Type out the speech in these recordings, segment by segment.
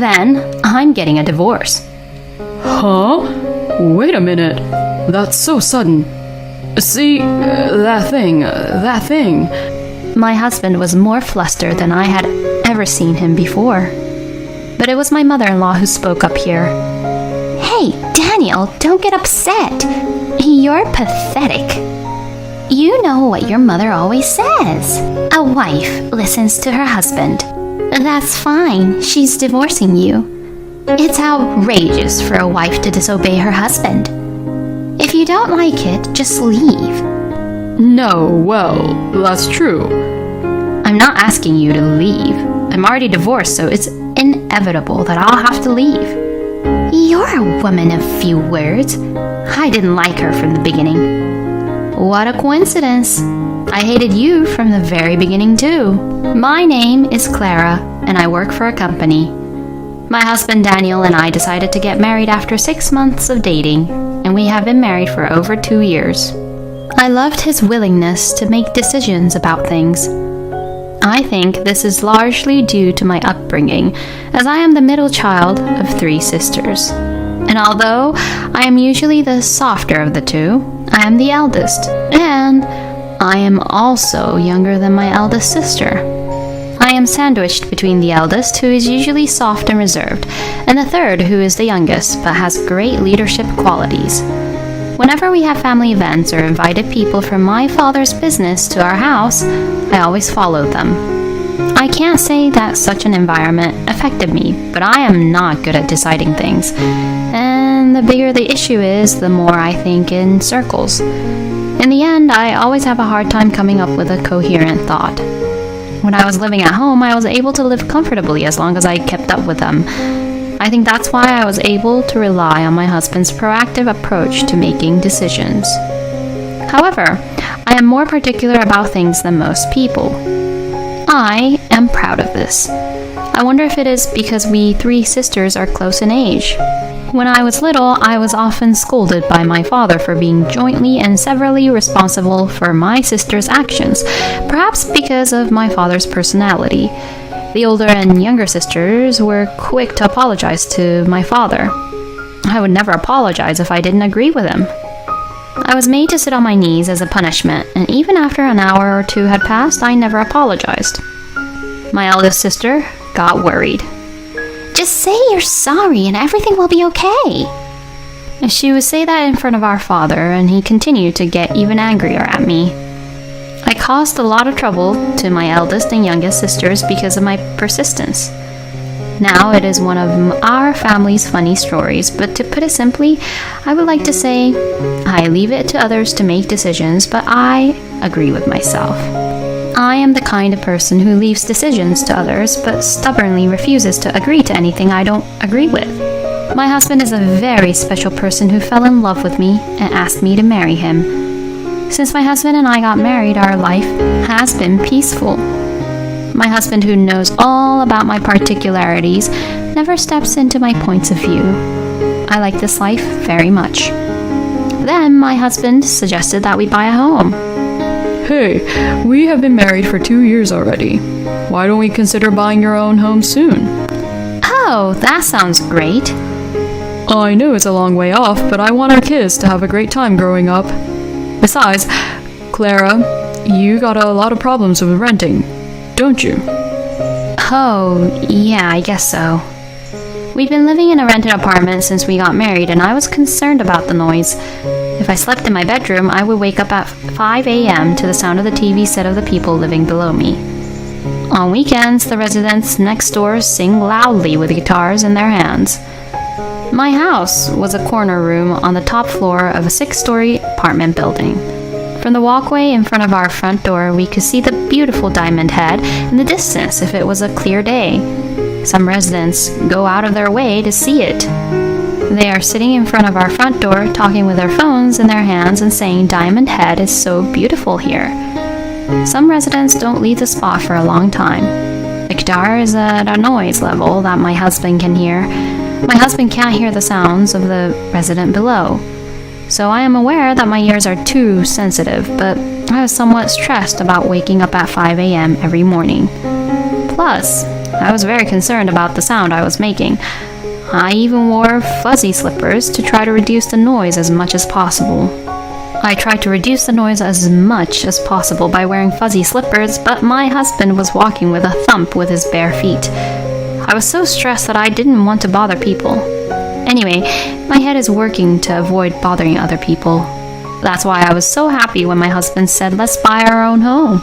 then I'm getting a divorce. Huh? Wait a minute. That's so sudden. See, that thing. My husband was more flustered than I had ever seen him before. But it was my mother-in-law who spoke up here. Hey, Daniel, don't get upset. You're pathetic. You know what your mother always says. A wife listens to her husband. That's fine. She's divorcing you. It's outrageous for a wife to disobey her husband. If you don't like it, just leave. No, well, that's true. I'm not asking you to leave. I'm already divorced, so it's inevitable that I'll have to leave. You're a woman of few words. I didn't like her from the beginning. What a coincidence. I hated you from the very beginning, too. My name is Clara, and I work for a company. My husband Daniel and I decided to get married after 6 months of dating, and we have been married for over 2 years. I loved his willingness to make decisions about things. I think this is largely due to my upbringing, as I am the middle child of 3 sisters. And although I am usually the softer of the two, I am the eldest, and I am also younger than my eldest sister. I am sandwiched between the eldest, who is usually soft and reserved, and the third, who is the youngest, but has great leadership qualities. Whenever we have family events or invited people from my father's business to our house, I always followed them. I can't say that such an environment affected me, but I am not good at deciding things. And the bigger the issue is, the more I think in circles. In the end, I always have a hard time coming up with a coherent thought. When I was living at home, I was able to live comfortably as long as I kept up with them. I think that's why I was able to rely on my husband's proactive approach to making decisions. However, I am more particular about things than most people. I am proud of this. I wonder if it is because we 3 sisters are close in age. When I was little, I was often scolded by my father for being jointly and severally responsible for my sister's actions, perhaps because of my father's personality. The older and younger sisters were quick to apologize to my father. I would never apologize if I didn't agree with him. I was made to sit on my knees as a punishment, and even after an hour or 2 had passed, I never apologized. My eldest sister got worried. Just say you're sorry and everything will be okay. She would say that in front of our father, and he continued to get even angrier at me. I caused a lot of trouble to my eldest and youngest sisters because of my persistence. Now it is one of our family's funny stories, but to put it simply, I would like to say, I leave it to others to make decisions, but I agree with myself. I am the kind of person who leaves decisions to others, but stubbornly refuses to agree to anything I don't agree with. My husband is a very special person who fell in love with me and asked me to marry him. Since my husband and I got married, our life has been peaceful. My husband, who knows all about my particularities, never steps into my points of view. I like this life very much. Then my husband suggested that we buy a home. Hey, we have been married for 2 years already. Why don't we consider buying your own home soon? Oh, that sounds great. I know it's a long way off, but I want our kids to have a great time growing up. Besides, Clara, you got a lot of problems with renting, don't you? Oh, yeah, I guess so. We've been living in a rented apartment since we got married, and I was concerned about the noise. If I slept in my bedroom, I would wake up at 5 a.m. to the sound of the TV set of the people living below me. On weekends, the residents next door sing loudly with guitars in their hands. My house was a corner room on the top floor of a 6-story apartment building. From the walkway in front of our front door, we could see the beautiful Diamond Head in the distance if it was a clear day. Some residents go out of their way to see it. They are sitting in front of our front door, talking with their phones in their hands and saying Diamond Head is so beautiful here. Some residents don't leave the spot for a long time. The guitar is at a noise level that my husband can hear. My husband can't hear the sounds of the resident below. So I am aware that my ears are too sensitive, but I was somewhat stressed about waking up at 5 a.m. every morning. Plus, I was very concerned about the sound I was making. I even wore fuzzy slippers to try to reduce the noise as much as possible. I tried to reduce the noise as much as possible by wearing fuzzy slippers, but my husband was walking with a thump with his bare feet. I was so stressed that I didn't want to bother people. Anyway, my head is working to avoid bothering other people. That's why I was so happy when my husband said, "Let's buy our own home."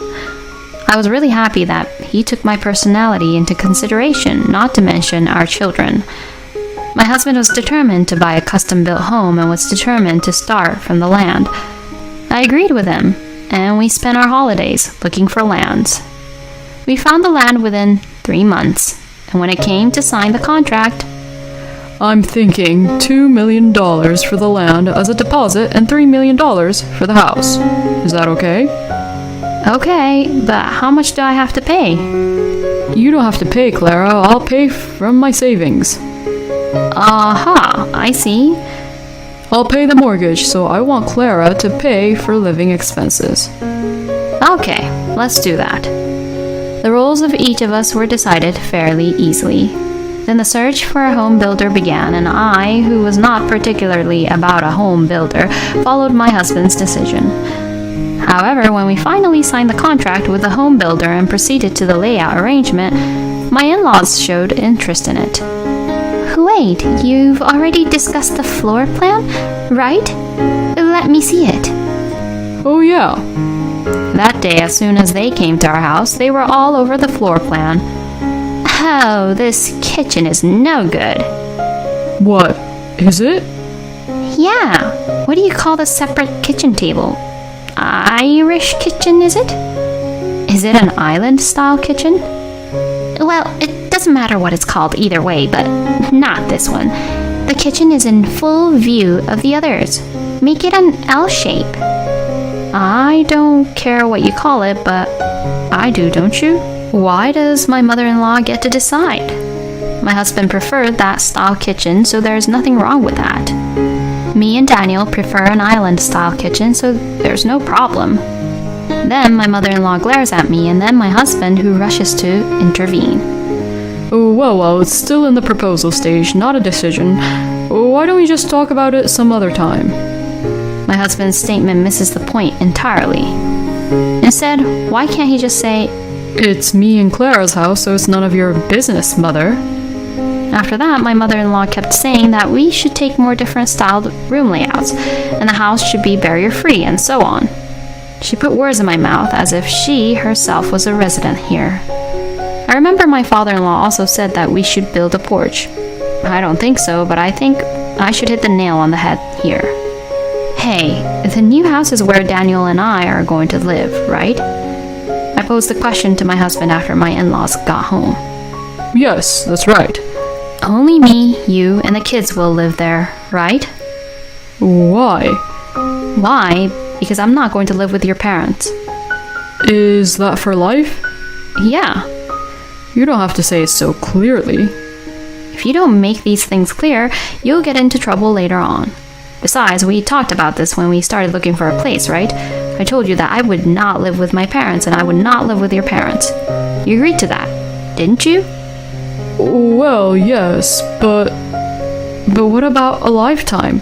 I was really happy that he took my personality into consideration, not to mention our children. My husband was determined to buy a custom-built home and was determined to start from the land. I agreed with him, and we spent our holidays looking for lands. We found the land within 3 months, and when it came to sign the contract, I'm thinking $2 million for the land as a deposit and $3 million for the house. Is that okay? okay, but how much do I have to pay? You don't have to pay, Clara. I'll pay from my savings. Aha, I see. I'll pay the mortgage, so I want Clara to pay for living expenses. Okay, let's do that. The roles of each of us were decided fairly easily. Then the search for a home builder began, and I, who was not particularly about a home builder, followed my husband's decision. However, when we finally signed the contract with the home builder and proceeded to the layout arrangement, my in-laws showed interest in it. Wait, you've already discussed the floor plan, right? Let me see it. Oh yeah. That day, as soon as they came to our house, they were all over the floor plan. Oh, this kitchen is no good. What? Is it? Yeah. What do you call the separate kitchen table? Irish kitchen, is it? Is it an island-style kitchen? Well, it doesn't matter what it's called either way, but not this one. The kitchen is in full view of the others. Make it an L shape. I don't care what you call it, but I do, don't you? Why does my mother-in-law get to decide? My husband preferred that style kitchen, so there's nothing wrong with that. Me and Daniel prefer an island-style kitchen, so there's no problem. Then my mother-in-law glares at me, and then my husband, who rushes to intervene. Oh, well, it's still in the proposal stage, not a decision. Why don't we just talk about it some other time? My husband's statement misses the point entirely. Instead, why can't he just say, It's me and Clara's house, so it's none of your business, Mother. After that, my mother-in-law kept saying that we should take more different styled room layouts, and the house should be barrier-free, and so on. She put words in my mouth as if she herself was a resident here. I remember my father-in-law also said that we should build a porch. I don't think so, but I think I should hit the nail on the head here. Hey, the new house is where Daniel and I are going to live, right? I posed the question to my husband after my in-laws got home. Yes, that's right. Only me, you, and the kids will live there, right? Why? Why? Because I'm not going to live with your parents. Is that for life? Yeah. You don't have to say it so clearly. If you don't make these things clear, you'll get into trouble later on. Besides, we talked about this when we started looking for a place, right? I told you that I would not live with my parents and I would not live with your parents. You agreed to that, didn't you? Well, yes, but what about a lifetime?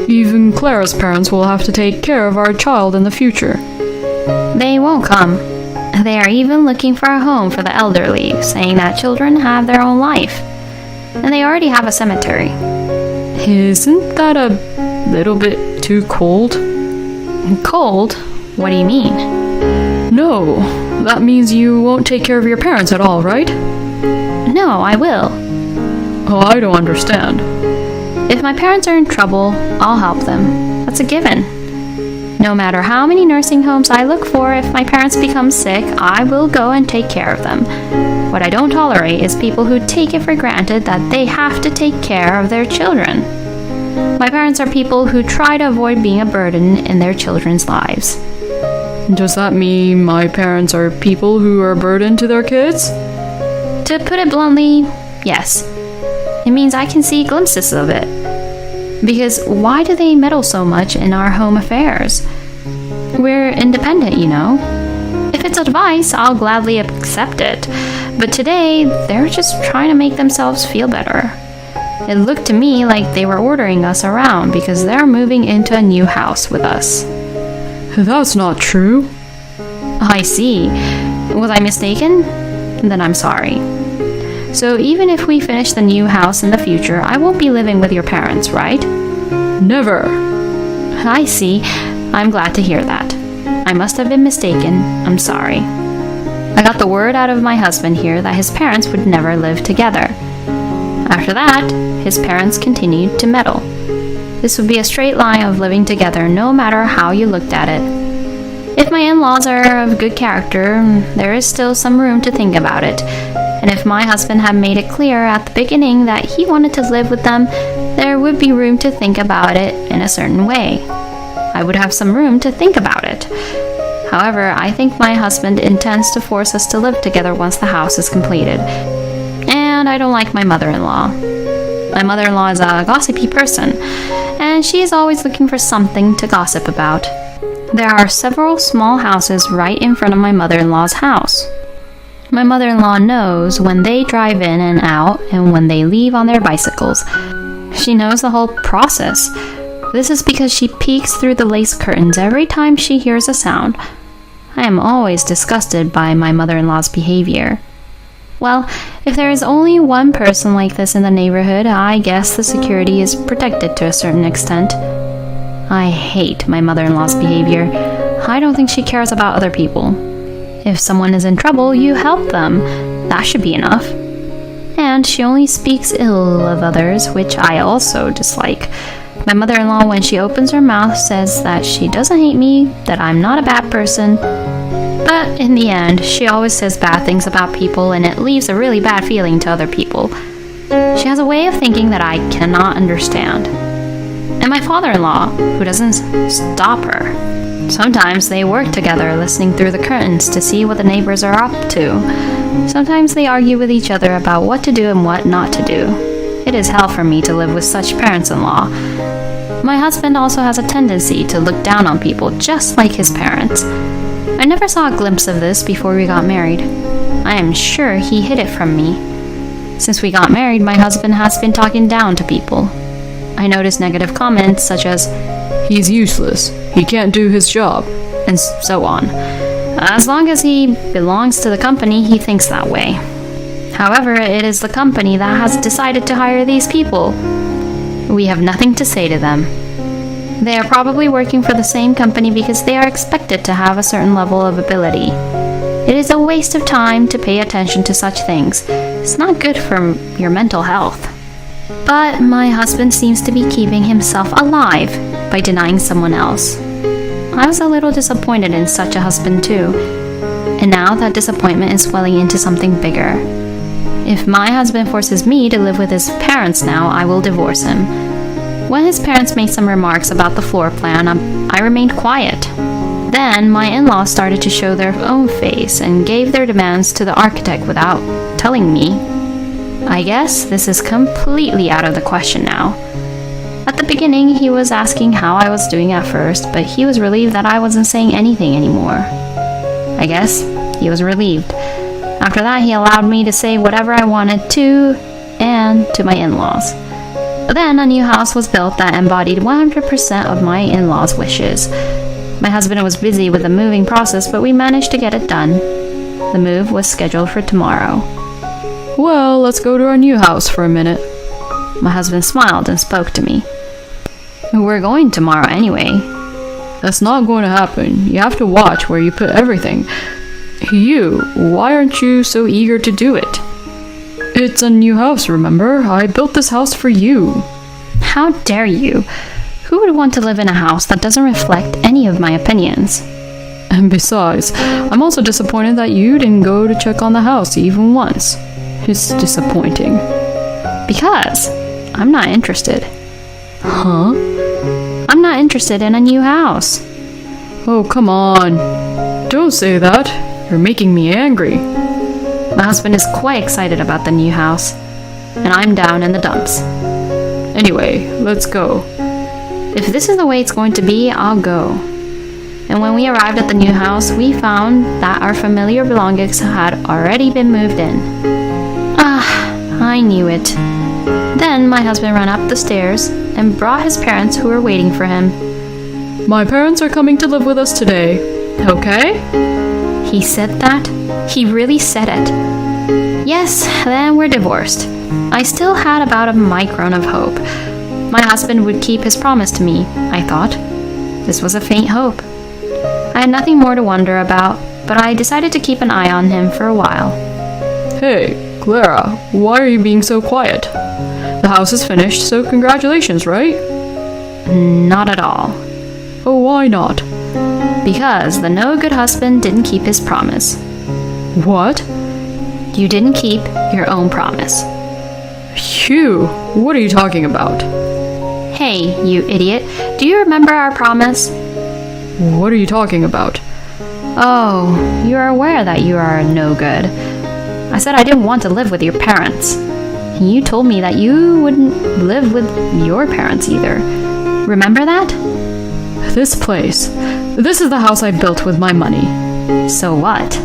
Even Clara's parents will have to take care of our child in the future. They won't come. They are even looking for a home for the elderly, saying that children have their own life. And they already have a cemetery. Isn't that a little bit too cold? Cold? What do you mean? No, that means you won't take care of your parents at all, right? No, I will. Oh, I don't understand. If my parents are in trouble, I'll help them. That's a given. No matter how many nursing homes I look for, if my parents become sick, I will go and take care of them. What I don't tolerate is people who take it for granted that they have to take care of their children. My parents are people who try to avoid being a burden in their children's lives. Does that mean my parents are people who are a burden to their kids? To put it bluntly, yes. It means I can see glimpses of it. Because why do they meddle so much in our home affairs? We're independent, you know. If it's advice, I'll gladly accept it. But today, they're just trying to make themselves feel better. It looked to me like they were ordering us around because they're moving into a new house with us. That's not true. I see. Was I mistaken? Then I'm sorry. So even if we finish the new house in the future, I won't be living with your parents, right? Never. I see. I'm glad to hear that. I must have been mistaken. I'm sorry. I got the word out of my husband here that his parents would never live together. After that, his parents continued to meddle. This would be a straight line of living together no matter how you looked at it. If my in-laws are of good character, there is still some room to think about it. And if my husband had made it clear at the beginning that he wanted to live with them, there would be room to think about it in a certain way. I would have some room to think about it. However, I think my husband intends to force us to live together once the house is completed. And I don't like my mother-in-law. My mother-in-law is a gossipy person, and she is always looking for something to gossip about. There are several small houses right in front of my mother-in-law's house. My mother-in-law knows when they drive in and out and when they leave on their bicycles. She knows the whole process. This is because she peeks through the lace curtains every time she hears a sound. I am always disgusted by my mother-in-law's behavior. Well, if there is only one person like this in the neighborhood, I guess the security is protected to a certain extent. I hate my mother-in-law's behavior. I don't think she cares about other people. If someone is in trouble, you help them. That should be enough. And she only speaks ill of others, which I also dislike. My mother-in-law, when she opens her mouth, says that she doesn't hate me, that I'm not a bad person. But in the end, she always says bad things about people, and it leaves a really bad feeling to other people. She has a way of thinking that I cannot understand. And my father-in-law, who doesn't stop her. Sometimes they work together, listening through the curtains to see what the neighbors are up to. Sometimes they argue with each other about what to do and what not to do. It is hell for me to live with such parents-in-law. My husband also has a tendency to look down on people just like his parents. I never saw a glimpse of this before we got married. I am sure he hid it from me. Since we got married, my husband has been talking down to people. I noticed negative comments such as, "He's useless. He can't do his job," and so on. As long as he belongs to the company, he thinks that way. However, it is the company that has decided to hire these people. We have nothing to say to them. They are probably working for the same company because they are expected to have a certain level of ability. It is a waste of time to pay attention to such things. It's not good for your mental health. But my husband seems to be keeping himself alive by denying someone else. I was a little disappointed in such a husband too, and now that disappointment is swelling into something bigger. If my husband forces me to live with his parents now, I will divorce him. When his parents made some remarks about the floor plan, I remained quiet. Then my in-laws started to show their own face and gave their demands to the architect without telling me. I guess this is completely out of the question now. At the beginning, he was asking how I was doing at first, but he was relieved that I wasn't saying anything anymore. I guess he was relieved. After that, he allowed me to say whatever I wanted to, and to my in-laws. Then a new house was built that embodied 100% of my in-laws' wishes. My husband was busy with the moving process, but we managed to get it done. The move was scheduled for tomorrow. "Well, let's go to our new house for a minute." My husband smiled and spoke to me. "We're going tomorrow anyway." "That's not going to happen. You have to watch where you put everything. Why aren't you so eager to do it?" "It's a new house, remember? I built this house for you." "How dare you? Who would want to live in a house that doesn't reflect any of my opinions?" "And besides, I'm also disappointed that you didn't go to check on the house even once. It's disappointing." "Because I'm not interested." "Huh?" "I'm not interested in a new house." "Oh, come on. Don't say that. You're making me angry." My husband is quite excited about the new house, and I'm down in the dumps. "Anyway, let's go." If this is the way it's going to be, I'll go. and when we arrived at the new house, we found that our familiar belongings had already been moved in. I knew it. Then my husband ran up the stairs and brought his parents who were waiting for him. My parents are coming to live with us today, okay? He said that? He really said it. Yes, then we're divorced. I still had about a micron of hope. My husband would keep his promise to me, I thought. This was a faint hope. I had nothing more to wonder about, but I decided to keep an eye on him for a while. Hey, Clara, why are you being so quiet? The house is finished, so congratulations, right? Not at all. Oh, why not? Because the no-good husband didn't keep his promise. What? You didn't keep your own promise. Hugh, what are you talking about? Hey, you idiot. Do you remember our promise? What are you talking about? Oh, you are aware that you are no good. I said I didn't want to live with your parents. And you told me that you wouldn't live with your parents either. Remember that? This place. This is the house I built with my money. So what?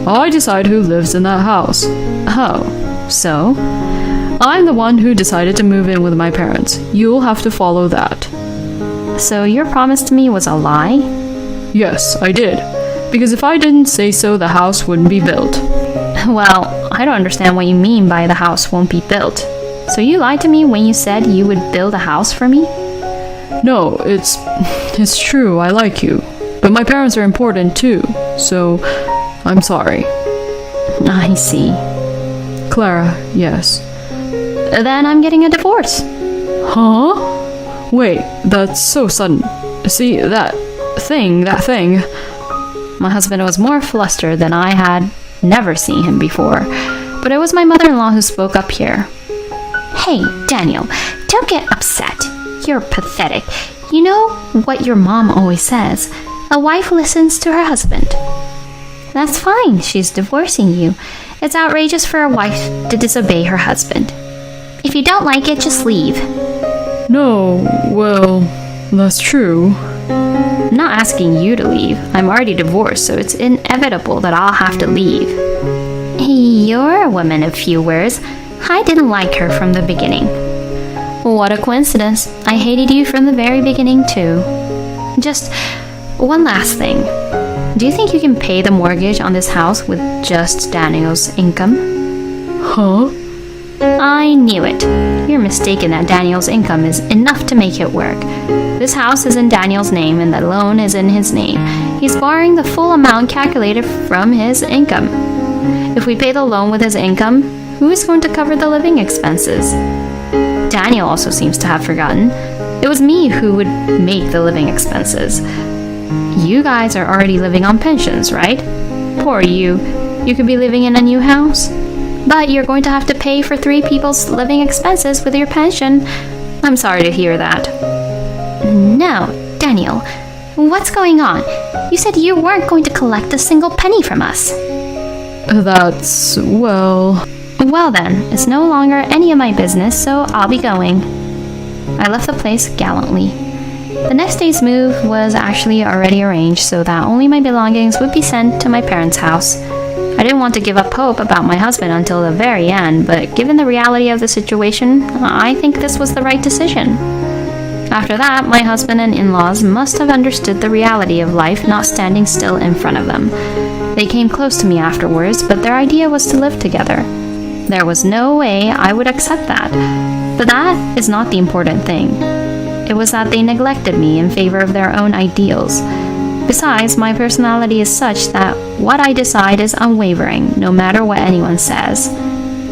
I decide who lives in that house. Oh, so? I'm the one who decided to move in with my parents. You'll have to follow that. So your promise to me was a lie? Yes, I did. Because if I didn't say so, the house wouldn't be built. Well, I don't understand what you mean by the house won't be built. So you lied to me when you said you would build a house for me? No, it's true, I like you. But my parents are important too, so I'm sorry. I see. Clara, yes. Then I'm getting a divorce. Huh? Wait, that's so sudden. See, that thing. My husband was more flustered than I had never seen him before, but it was my mother-in-law who spoke up here. Hey, Daniel, don't get upset. You're pathetic. You know what your mom always says, a wife listens to her husband. That's fine, she's divorcing you. It's outrageous for a wife to disobey her husband. If you don't like it, just leave. No, well, that's true. I'm not asking you to leave. I'm already divorced, so it's inevitable that I'll have to leave. You're a woman of few words. I didn't like her from the beginning. What a coincidence. I hated you from the very beginning, too. Just one last thing. Do you think you can pay the mortgage on this house with just Daniel's income? Huh? I knew it. You're mistaken that Daniel's income is enough to make it work. This house is in Daniel's name and the loan is in his name. He's borrowing the full amount calculated from his income. If we pay the loan with his income, who is going to cover the living expenses? Daniel also seems to have forgotten. It was me who would make the living expenses. You guys are already living on pensions, right? Poor you. You could be living in a new house. But you're going to have to pay for 3 people's living expenses with your pension. I'm sorry to hear that. No, Daniel, what's going on? You said you weren't going to collect a single penny from us. That's, well... Well then, it's no longer any of my business, so I'll be going. I left the place gallantly. The next day's move was actually already arranged so that only my belongings would be sent to my parents' house. I didn't want to give up hope about my husband until the very end, but given the reality of the situation, I think this was the right decision. After that, my husband and in-laws must have understood the reality of life not standing still in front of them. They came close to me afterwards, but their idea was to live together. There was no way I would accept that. But that is not the important thing. It was that they neglected me in favor of their own ideals. Besides, my personality is such that what I decide is unwavering, no matter what anyone says.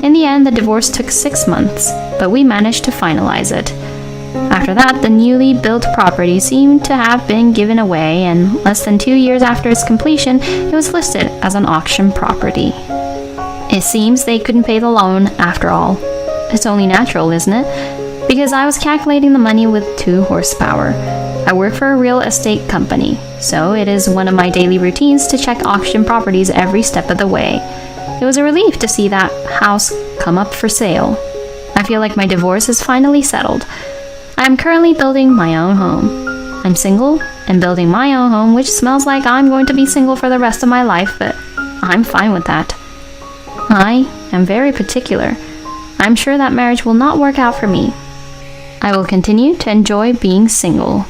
In the end, the divorce took 6 months, but we managed to finalize it. After that, the newly built property seemed to have been given away, and less than 2 years after its completion, it was listed as an auction property. It seems they couldn't pay the loan after all. It's only natural, isn't it? Because I was calculating the money with 2 horsepower. I work for a real estate company, so it is one of my daily routines to check auction properties every step of the way. It was a relief to see that house come up for sale. I feel like my divorce is finally settled. I am currently building my own home. I'm single and building my own home, which smells like I'm going to be single for the rest of my life, but I'm fine with that. I am very particular. I'm sure that marriage will not work out for me. I will continue to enjoy being single.